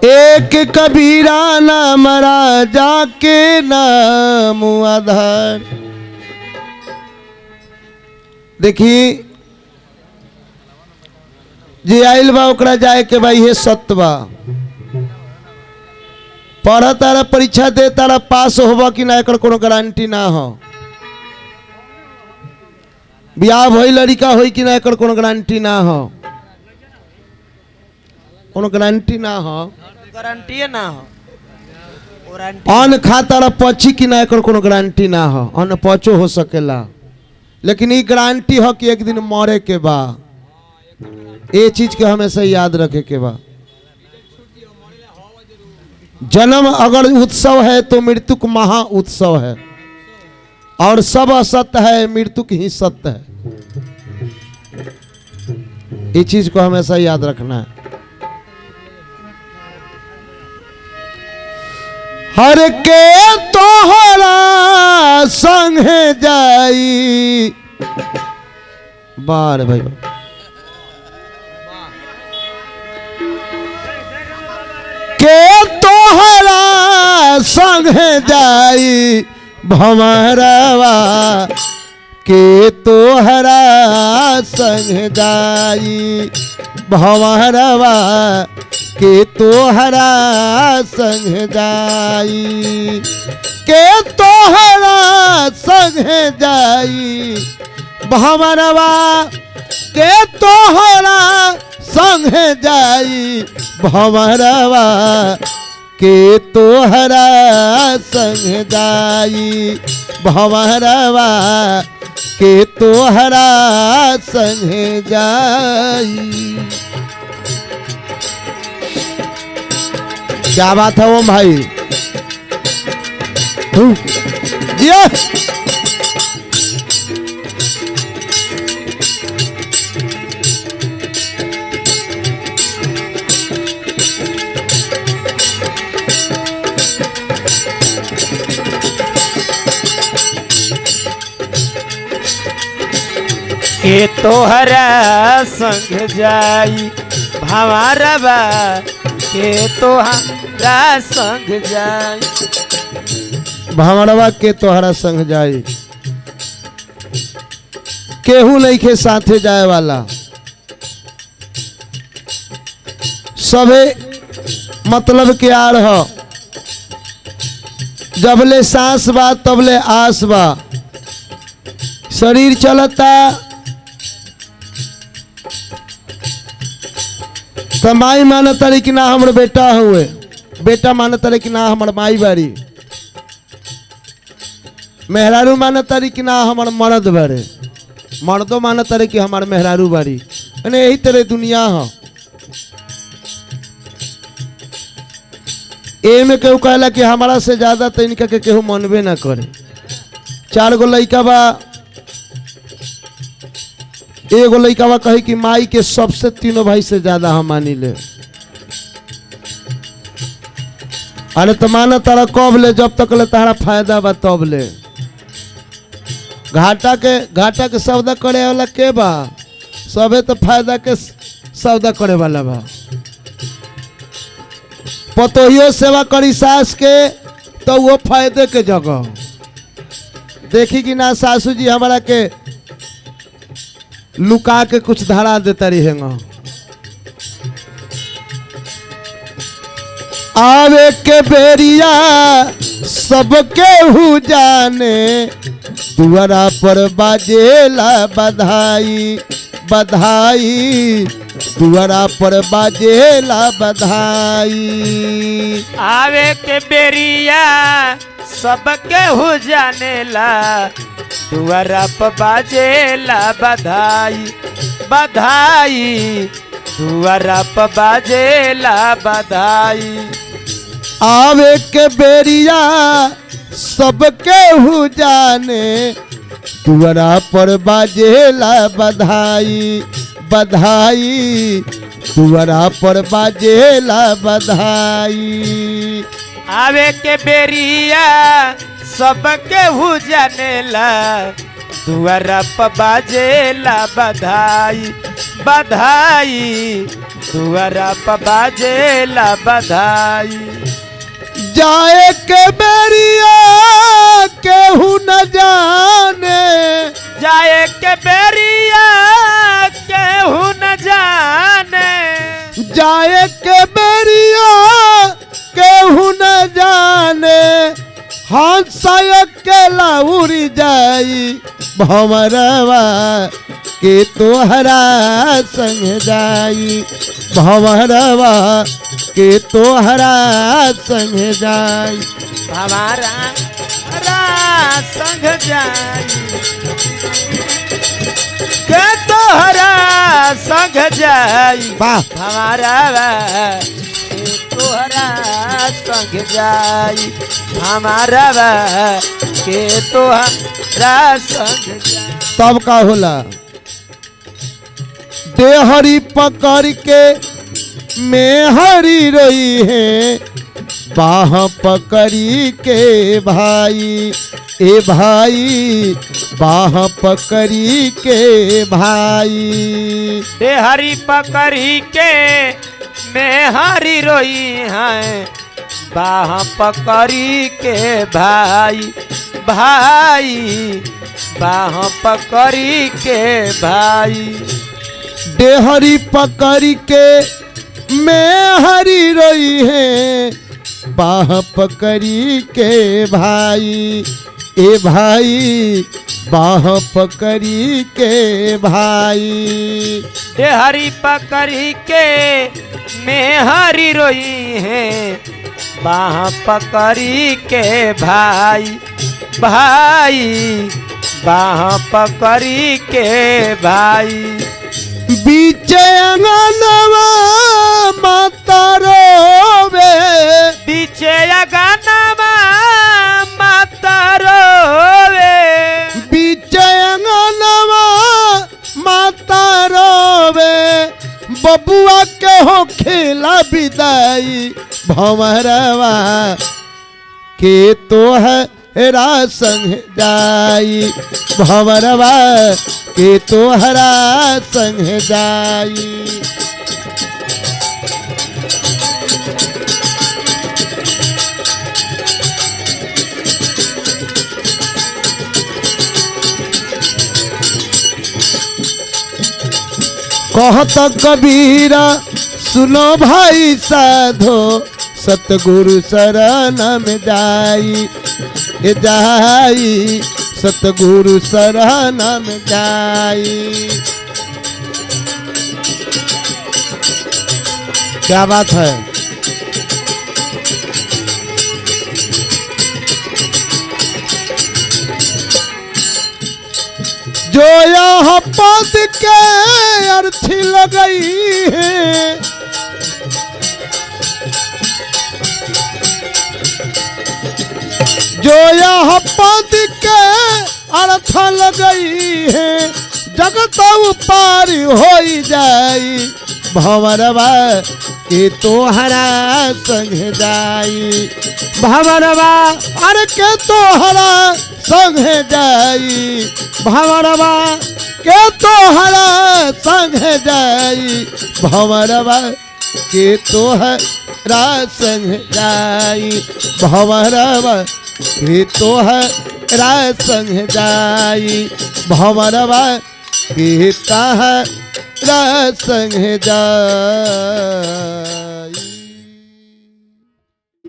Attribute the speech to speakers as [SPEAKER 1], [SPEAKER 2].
[SPEAKER 1] एक कबीरा नाम राजा के नाम आधार। देखी जे आइल बा ओकरा जाए के भाई ये सत्य बा। पढ़ तारा परीक्षा दे तारा पास होबा कि ना एकर कोनो गारंटी ना हो। ब्याह भई लड़का होई कि ना एकर कोनो गारंटी ना हो। कोनो गारंटी ना हो,
[SPEAKER 2] गारंटी ना हो।
[SPEAKER 1] अन्न खा तारा पची कि ना एकर कोनो गारंटी ना हो। अन्न पचो हो सकेला लेकिन ये गारंटी हो कि एक दिन मरे के बा। ये चीज के हमेशा याद रखे के बा। जन्म अगर उत्सव है तो मृत्यु का महा उत्सव है और सब असत्य है, मृत्यु ही सत्य है। ये चीज को हमेशा याद रखना है। हर के तोहरा संग जाई बार भाई के तोहरा संग जाई भमरवा के तोहरा संग जाई भमरवा के तोहरा संग जाई के तोहरा संग जाई भमरवा के तोहरा संग जाई भमरवा के तोहरा संग जाई भमरवा के तोहरा संग जाई। क्या बात है ओम भाई। ये
[SPEAKER 2] के तोहरा संग जाई भंवरवा के तोहरा संग जाई
[SPEAKER 1] भंवरवा के तोहरा संग जाई। केहू नहीं के साथे जाए वाला, सबे मतलब के आर हो। जबले सांस बा तबले आस बा। शरीर चलता तो माई मानता रही कि ना हमर बेटा हुए, बेटा मानता रही कि ना हमर माई बारी, मेहरारू मानता रही कि ना हमर मर्द बारे, मर्दों मानता रही कि हमार मेहरारू बारी। यही तरह दुनिया हो। ए में केहू कहला कि हमारा से ज्यादा तो इनका के केहू मनबे ना करे। 4 गो लड़का बा, एगो लड़का बा कहे कि माई के सबसे तीनों भाई से ज्यादा हम मानी ले। अरे तो माना तारा कब ले, जब तक ले तारा फायदा बा तब ले। घाटा के सौदा करे वाला के बा, सबे तो फायदा के सौदा करे वाला बा। पतोहियो सेवा करी सास के तो वो फायदे के जगह देखी कि ना सासू जी हमारा के लुका के कुछ धरा देता रहेगा। आवे के बेरिया सबके हु जाने दुआरा पर बाजेला बधाई बधाई दुआरा पर बाजेला बधाई।
[SPEAKER 2] आवे के बेरिया सबके हो जानेला दुआरा पर बाजेला बधाई बधाई दुआरा पर बाजेला बधाई।
[SPEAKER 1] आवे के बेरिया सबके हु जाने दुआरा पर बाजेला बधाई बधाई दुआरा पर बाजेला बधाई।
[SPEAKER 2] आवे के बेरिया सबके हु जानेला दुआरा पर बाजेला बधाई बधाई दुआरा पर बाजेला बधाई।
[SPEAKER 1] जाए के बेरिया केहू न जाने,
[SPEAKER 2] जाए के बेरिया केहू न जाने,
[SPEAKER 1] जाए के बेरिया केहू न जाने, हंसा अकेला उड़ी जाई भंवरवा के तोहरा संग जाई, भंवरवा के तोहरा संग जाई,
[SPEAKER 2] हमारा संग जाई के तोहरा संग जाई,
[SPEAKER 1] वाह
[SPEAKER 2] हमारा के तोहरा संग जाई, हमारा के तोहरा संग जाई।
[SPEAKER 1] तब का होला देहरी पकड़ के मेहरी रोई है, बाह पकड़ी के भाई, ए भाई बाह पकड़ी के भाई,
[SPEAKER 2] हरी पकड़ी के मैं हरी रोई है, बाह पकड़ी के भाई, भाई बाह पकड़ी के भाई,
[SPEAKER 1] देहरी पकड़ी के मैं हरी रोई है, बाह पकड़ी के भाई, ए भाई बाह पकड़ी के भाई,
[SPEAKER 2] हरी पकड़ी के मैं हरी रोई है, बाह पकड़ी के भाई, भाई बाह पकड़ी के भाई।
[SPEAKER 1] बीचे अंगनवा माता रोवे,
[SPEAKER 2] बीचे अगनवा माता रोवे,
[SPEAKER 1] बीचे अंगनवा माता रोवे, बबुआ के हो खेला विदाई भंवरवा के तो है रा संग जाई, भंवरवा के तोहरा संग जाई। कहत कबीरा सुनो भाई साधो, सतगुरु शरण में जाई, जाई सतगुरु शरण में जाई। क्या बात है। जो यह पद के अर्थी लगई है, जो यह पद के अर्थ लगई है, जगत पार हो जाई भंवरवा के तोहरा संग जाई, भंवरवा अरे के तोहरा संग जाई, भंवरवा के तोहरा संग जाई, भंवरवा के तोहरा संग जाई, भंवरवा के तोहरा संग जाई, भंवरवा के तोहरा संग जाई।